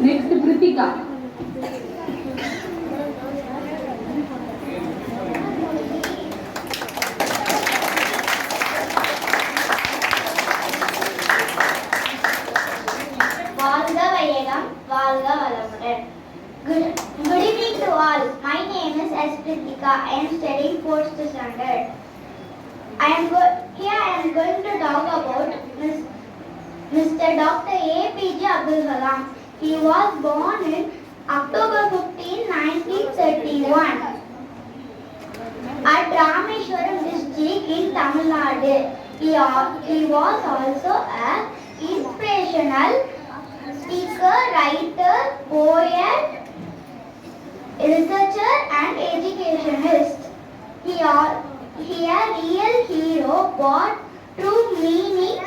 Next Kiruthika. வாழ்க வையகம், வாழ்க வளமுடன். Good evening to all. My name is S. Kritika. I am studying 4th standard. I am going to talk about Mr. Dr. APJ Abdul Kalam. He was born in October 15, 1931 at Rameshwaram district in Tamil Nadu. He was also an inspirational speaker, writer, poet, researcher and educationist. He a real hero, but true meaning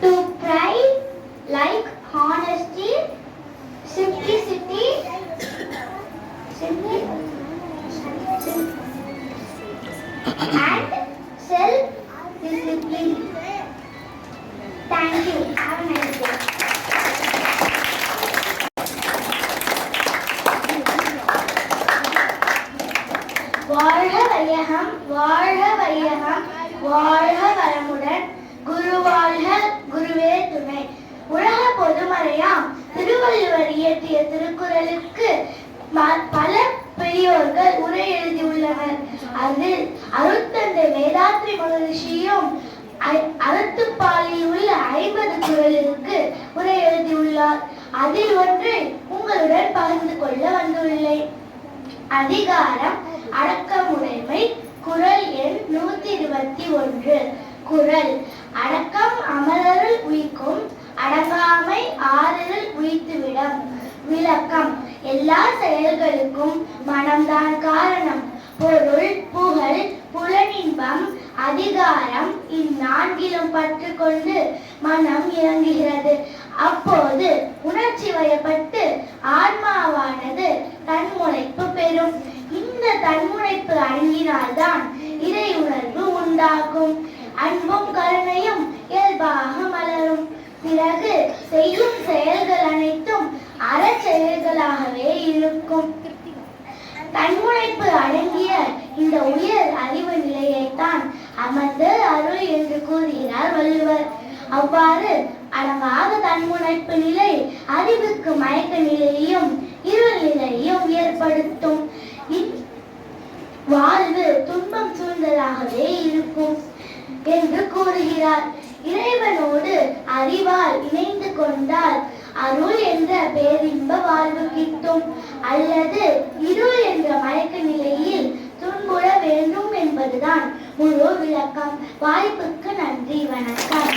to pride like honesty, simplicity, and self-discipline. Thank you. Have a nice day. வாழ்க வையகம், வாழ்க வையகம், வாழ்க வளமுடன். குரு வாழ்க, குருவே துணை. உலக பொதுமறையாம் திருவள்ளுவர் இயற்றிய திருக்குறளுக்கு பல பெரியோர்கள் உரை எழுதியுள்ளனர். அதில் அருட்தந்தை வேதாத்ரி மகரிஷியும் அறத்துப்பாலில் உள்ள 50 குறளுக்கு உரை எழுதியுள்ளார். அதில் ஒன்றை உங்களுடன் பகிர்ந்து கொள்ள வந்துள்ளேன். அதிகாரம் அடக்கமுடைமை. குறள் எண் 121. குறள்: அடக்கம் அமரருள் உய்க்கும், அடங்காமை ஆறுதல் உய்த்துவிடும். விளக்கம்: எல்லா செயல்களுக்கும் மனம்தான் காரணம். பொருள், புகழ், புலனின்பம், அதிகாரம் இந்நான்கிலும் பற்று கொண்டு மனம் இறங்குகிறது. அப்போது உணர்ச்சி வயப்பட்டு ஆன்மாவானது தன்முனைப்பு பெறும். இந்த தன்முனைப்பு அடங்கினால்தான் இறை உணர்வு உண்டாகும். அன்பும் கருணையும் இயல்பாக மலரும். பிறகு செய்யும் செயல்கள் அனைத்தும் அறச்செயல்களாகவே இருக்கும். தன்முனைப்பு அடங்கிய இந்த உயர் அறிவு நிலையைத்தான் அமர்ந்த அருள் என்று கூறுகிறார் வள்ளுவர். அவ்வாறு அடங்காத தன்முனைப்பு நிலை அறிவுக்கு மயக்க நிலையையும் இருள் நிலையையும் ஏற்படுத்தும். வாழ்வு துன்பம் சூழ்ந்ததாகவே இருக்கும் என்று கூறுகிறார். இறைவனோடு அறிவால் இணைந்து கொண்டால் அருள் என்ற பேரின்ப வாழ்வு கிட்டும். அல்லது இருள் என்ற மயக்க நிலையில் துன்புற வேண்டும் என்பதுதான் முழு விளக்கம். வாய்ப்புக்கு நன்றி, வணக்கம்.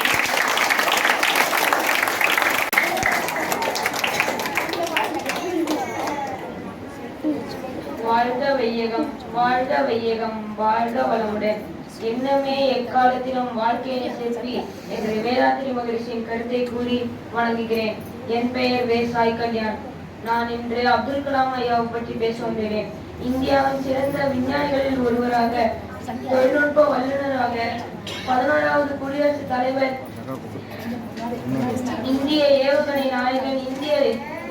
வாழ்க வையகம், வாழ்க வையகம், வாழ்க வளமுடன். எண்ணமே எக்காலத்திலும் வாழ்க்கையை செல்வி என்று வேதாத்ரி மகரிஷியின் கருத்தை கூறி வணங்குகிறேன். என் பெயர் வே சாய் கல்யாண். நான் இன்று அப்துல் கலாம் ஐயாவை பற்றி பேச வந்துள்ளேன். இந்தியாவின் சிறந்த விஞ்ஞானிகளில் ஒருவராக, தொழில்நுட்ப வல்லுநராக, 11வது குடியரசுத் தலைவர், இந்திய ஏவுகணை நாயகன், இந்திய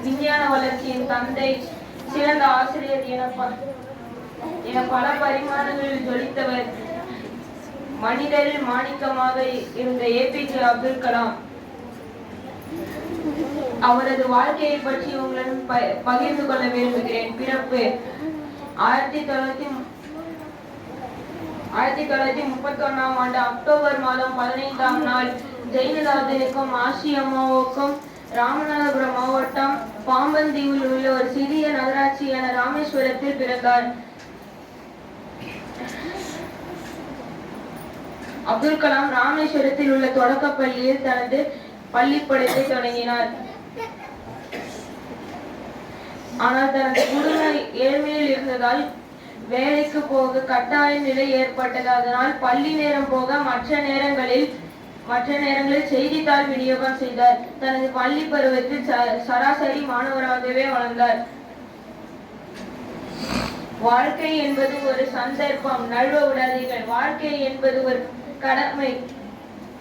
விஞ்ஞான வளர்ச்சியின் தந்தை, சிறந்த ஆசிரியர் என பல பரிமாணங்களில் ஜொலித்தவர், மனிதரில் மாணிக்கமாக இருந்த ஏபிஜே அப்துல் கலாம். அவரது வாழ்க்கையை பற்றி உங்களுடன் பகிர்ந்து கொள்ள விரும்புகிறேன். பிறப்பு 1931ஆம் ஆண்டு அக்டோபர் மாதம் 15ஆம் நாள் ஜெயலலிதாவுக்கும் ஆசியம்மாவுக்கும் ராமநாதபுரம் மாவட்டம் பாம்பந்தீவில் உள்ள ஒரு சிறிய நகராட்சியான ராமேஸ்வரத்தில் பிறந்தார். அப்துல் கலாம் ராமேஸ்வரத்தில் உள்ள தொடக்க பள்ளியில் தனது பள்ளிப்படத்தை தொடங்கினார். ஆனால் தனது குடும்ப ஏழ்மையில் இருந்ததால் வேலைக்கு போக கட்டாய நிலை ஏற்பட்டது. அதனால் பள்ளி நேரம் போக மற்ற நேரங்களில் செய்தித்தாள் விநியோகம் செய்தார். தனது பள்ளி பருவத்தில் சராசரி மாணவராகவே வளர்ந்தார். வாழ்க்கை என்பது ஒரு சந்தர்ப்பம், நழுவ விடாதீர்கள். வாழ்க்கை என்பது ஒரு கடமை.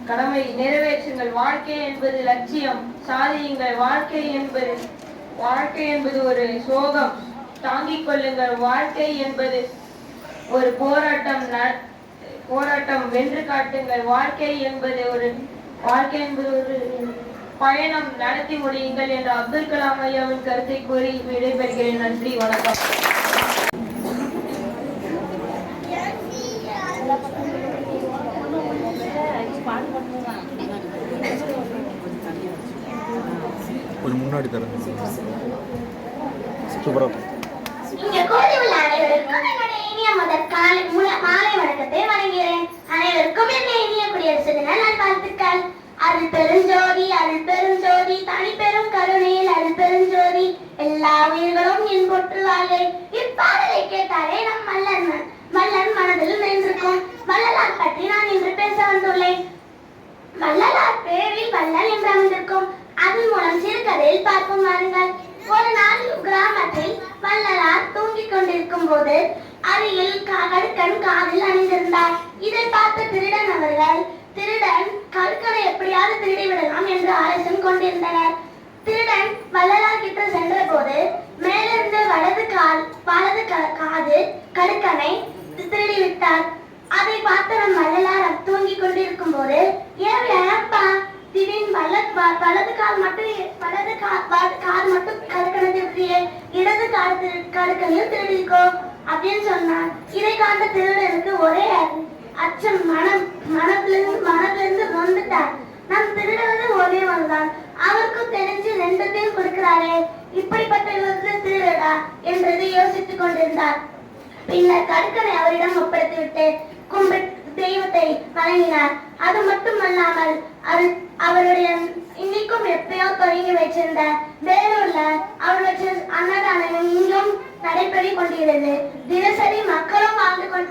கடமை நிறைவேற்றுங்கள். வாழ்க்கை என்பது லட்சியம். சாதியுங்கள். வாழ்க்கை என்பது ஒரு சோகம். தாங்கிக் கொள்ளுங்கள். வாழ்க்கை என்பது ஒரு போராட்டம் வென்று காட்டுங்கள். வாழ்க்கை என்பது ஒரு பயணம், நடத்தி முடியுங்கள் என்ற அப்துல் கலாம் ஐயாவின் கருத்தை கூறி விடைபெறுகிறேன். நன்றி, வணக்கம். கொஞ்சம் முன்னாடி தரேன். சூப்பரா இங்க கூடியுள்ள அனைவருக்கும் என்னுடைய இனிய மாலை வணக்கத்தை வழங்குகிறேன். அனைவருக்கும் என்னுடைய இனிய குடியரசு தின நல்வாழ்த்துக்கள். அருள் பெருஞ்சோதி, அருள் பெருஞ்சோதி, தனி பெரும் கருணையில் அருள் பெருஞ்சோதி, எல்லா உயிர்களும் என் போற்றுவாளே. இப்பாடலை கேட்டாலே நம் மல்லன் மனதில் நின்றிருக்கும். வள்ளலார் பற்றி நான் இன்று பேச வந்துள்ளேன். வள்ளலார் பேரில் வள்ளல் என்று அமைந்திருக்கும். அதன் மூலம் சிறுகதையில் பார்க்கும் வாருங்கள். ஒரு நாள் கிராமத்தில் வள்ளலார் தூங்கிக் கொண்டிருக்கும் போது அருகில் கடுக்கன் காதில் அணிந்திருந்தார். இதை பார்த்த திருடன் கடுக்கனை எப்படியாவது திருடி விடலாம் என்று ஆலோசனை கொண்டிருந்தனர். திருடன் வள்ளலார் கிட்ட சென்ற போது மேலிருந்து வலது காது கடுக்கனை திருடி விட்டார். அதை பார்த்த நம் வள்ளலார் தூங்கிக் கொண்டிருக்கும் போது, ஏப்பா திடீர்னு வலது காது மட்டும் கடுக்கனை திருடியே, இடது காது கடுக்கனையும் திருடிக்கோ அப்படின்னு சொன்னார். இதை காண்ட திருடனுக்கு ஒரே அச்சம். மனதிலிருந்து வந்துட்டார். நம் திருடனது ஒரே வந்தான். அவருக்கும் தெரிஞ்சு ரெண்டுத்தையும் கொடுக்கிறாரே, இப்படிப்பட்ட திருடா என்றது யோசித்துக் கொண்டிருந்தார். பின்னர் கடுக்கனை அவரிடம் ஒப்படைத்துவிட்டு தெய்வத்தை வணங்கினார். அது மட்டுமல்லாமல் அவருடைய இன்னைக்கும் எப்பயோ தொடங்கி வச்சிருந்த வேலூர்ல அவர் வச்ச அன்னதானம் இங்கும் நடைபெறி கொண்டிருக்கிறது. தினசரி மக்களும்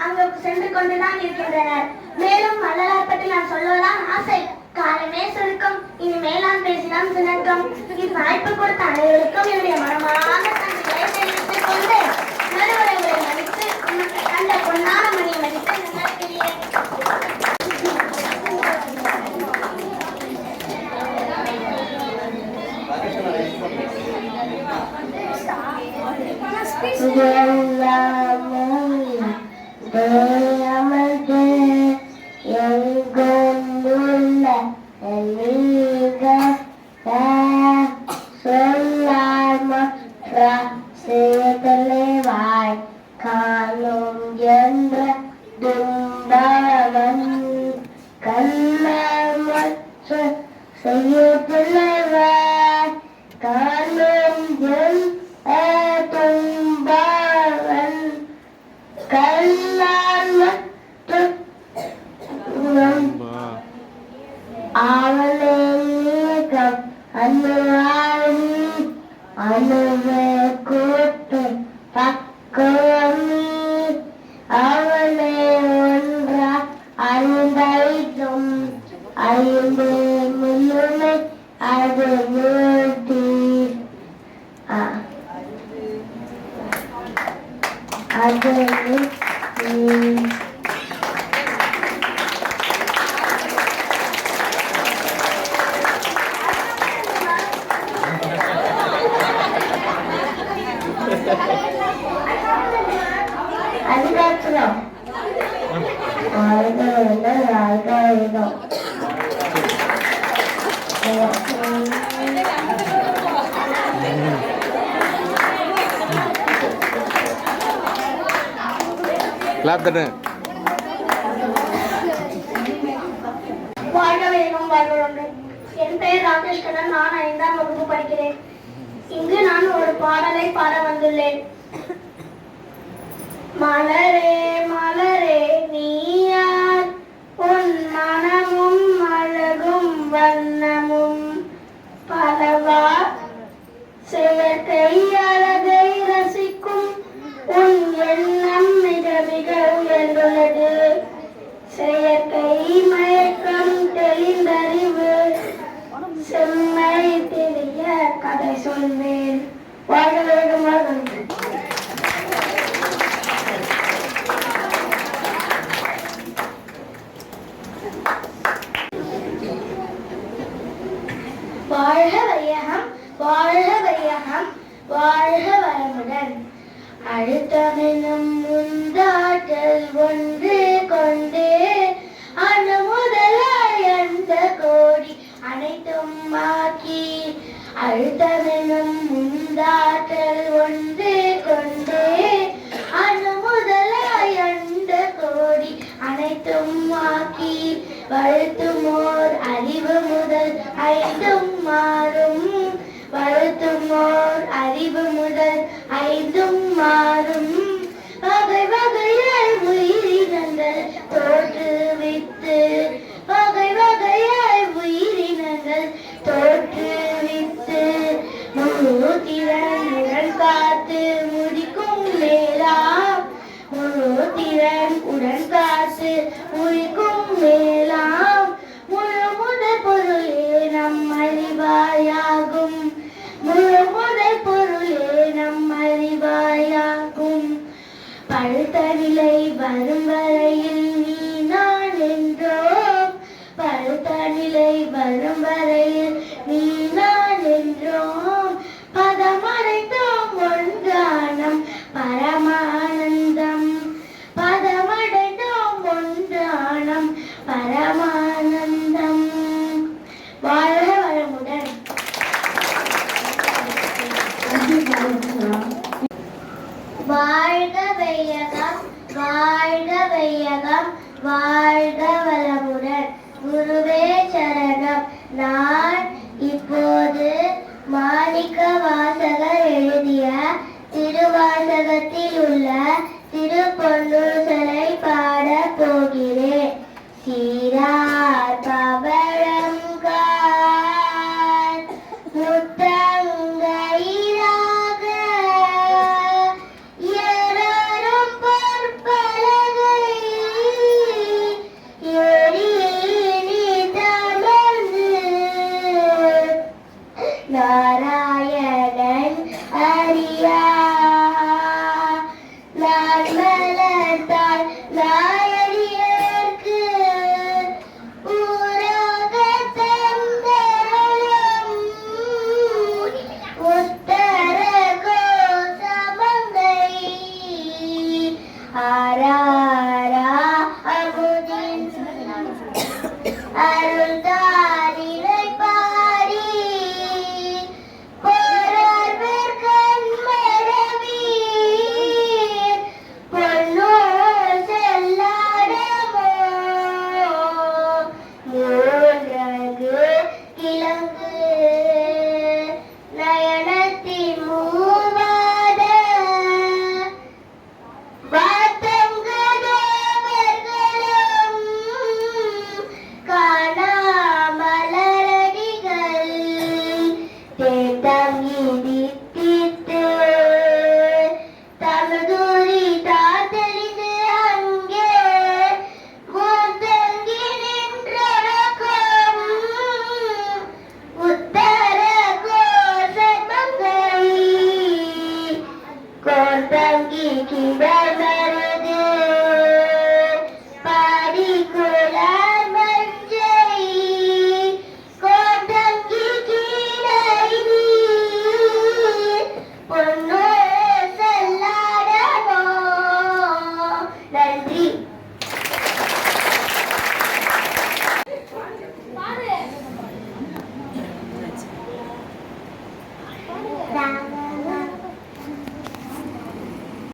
அங்கு சென்று கொண்டுதான் இருக்கின்றனர். மேலும் வள்ளலார் பற்றி நான் சொல்வதுதான் ஆசை. காலமே சுருக்கம், இனி மேலாம் பேசினால் சுணக்கம். இவ்வாய்ப்பு கொடுத்த அனைவருக்கும் என்னுடைய மனமான நன்றிகளை தெரிவித்துக் கொண்டு நடுவரை மதித்து அந்த பொன்னான மணியை மதித்து நினைக்கிறேன். காணும் என்ற துன்பவன் கண்ணமற்ற செய்யத்துள்ளவர் காணும் என்ற துன்பவன் கண்ணமற்ற அவனை நீக்கம் அணுவே கூட்டு பக்கமி அவனை ஒன்றா ஐந்தைக்கும் ஐந்து முழுமை அது மூர்த்தி அது அதுக்கப்புறம் என் பெயர் ராகேஷ் கண்ணன். நான் 5ஆம் வகுப்பு படிக்கிறேன். இங்கு நான் ஒரு பாடலை பாட வந்துள்ளேன். மலரே மலரே நீயார், உன் மனமும் அழகும் வண்ணமும் பலவா செயற்கை அழகை ரசிக்கும் உன் எண்ணம் மிக மிக உயர்ந்துள்ளது. செயற்கை மயக்கம் தெளிந்தறிவு செம்மை தெரிய கதை சொல்வேன். வாழ்க வேகம் வாழ்க. அழுத்தமெனும் முந்தாற்றல் ஒன்று கொண்டு அணு முதலாய் அந்த கோடி அனைத்தும் ஆக்கி அழுத்தமெனும் முந்தாற்றல் ஒன்று கொண்டு அணு முதலாய் அந்த கோடி அனைத்தும் ஆக்கி வழுத்துமோர் அறிவு முதல் ஐந்தும் மாறும் வழுத்துமோர் அறிவு முதல் ஐந்தும் மாறும் வகை வகையாய் உயிரினங்கள் தோற்றுவித்து வகை வகையாய் உயிரினங்கள் தோற்றுவித்து முழு திறனுடன் காத்து முடிக்கும் மேலாம் முழு திறன் உடன் காத்து முடிக்கும் மேலாம் முழு முதல் பொருளே நம் அறிவாயாகும் முழு முதல் பொருளே நம் அறிவாயாகும் பழுத்த நிலை வரும் வரையில் நீ நான் என்றோம் பழுத்த நிலை வரும் வரையில் நீ நான் என்றோம் பதமடைந்தோம் ஒன்றானம் பரமானந்தம் பதமடைந்தோம் ஒன்றானம் பரமானந்தம். வாழ்க வளமுடன். வாழ்க வையகம் வாழ்க வையகம் வாழ்க வளமுடன். குருவே சரணம். நான் இப்போது மாணிக்க வாசகர் எழுதிய திருவாசகத்தில் உள்ள திருப்பொன்னூசலை பாடப் போகிறேன். சீரார் பவழம் காண் முத்தங்கையிலாக எழரும் பொற்பலகை எழிலி தமர்ந்து நாராயணன் அறியா நான் மலர்ந்தாள் நாயடியர்க்கு ஊராக தந்தருளும் உத்தர கோசமங்கை ஆராரா அமுதின் அருள்தாரினை பாடி போரார்வர் கண்மரவீர் பொன்னூர் செல்லாடமோ மூன்றகு கிழங்கு நயனத்தின் மூவாத வாத்தங்கதவர்களும் காணாமலரடிகள் தேத்தம் இடித்திட்டு தமதுரி தாத்தெளிது அங்கே மூத்தங்கி நின்றடக்கம் உத்தர கோசமங்கை கோர்த்தங்கி கிடந்த